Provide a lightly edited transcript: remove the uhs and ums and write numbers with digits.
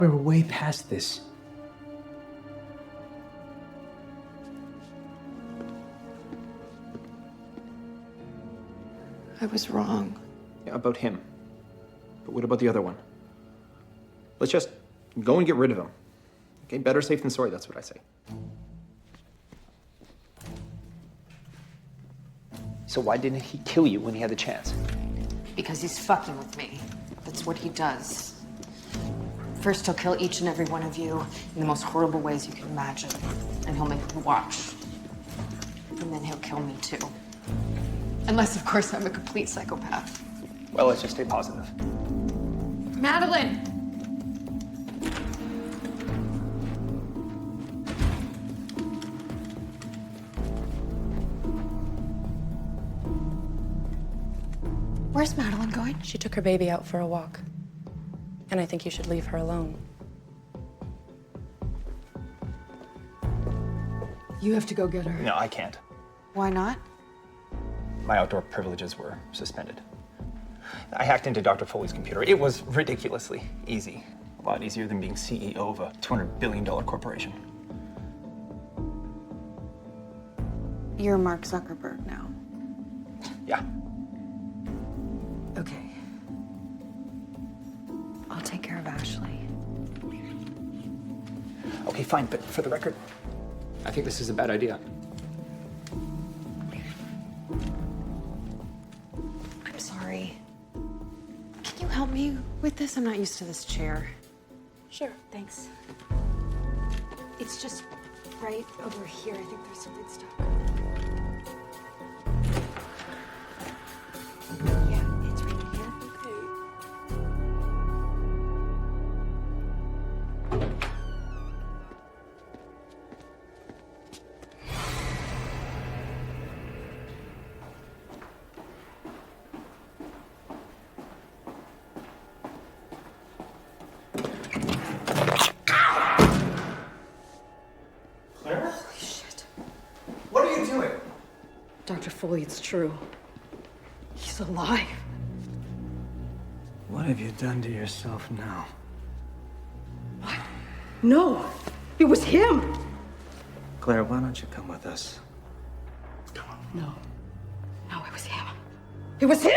We're way past this. I was wrong. Yeah, about him. But what about the other one? Let's just go and get rid of him. Okay, better safe than sorry, that's what I say. So why didn't he kill you when he had the chance? Because he's fucking with me. That's what he does. First, he'll kill each and every one of you in the most horrible ways you can imagine. And he'll make you watch. And then he'll kill me too. Unless, of course, I'm a complete psychopath. Well, let's just stay positive. Madeline! Where's Madeline going? She took her baby out for a walk. And I think you should leave her alone. You have to go get her. No, I can't. Why not? My outdoor privileges were suspended. I hacked into Dr. Foley's computer. It was ridiculously easy. A lot easier than being CEO of a $200 billion corporation. You're Mark Zuckerberg now. Yeah. Okay. I'll take care of Ashley. Okay, fine, but for the record, I think this is a bad idea. I'm sorry. Can you help me with this? I'm not used to this chair. Sure, thanks. It's just right over here. I think there's something stuck. Yeah, it's right here. Claire? Holy shit. What are you doing? Dr. Foley, it's true. He's alive. What have you done to yourself now? What? No, it was him. Claire, why don't you come with us? No, it was him. It was him!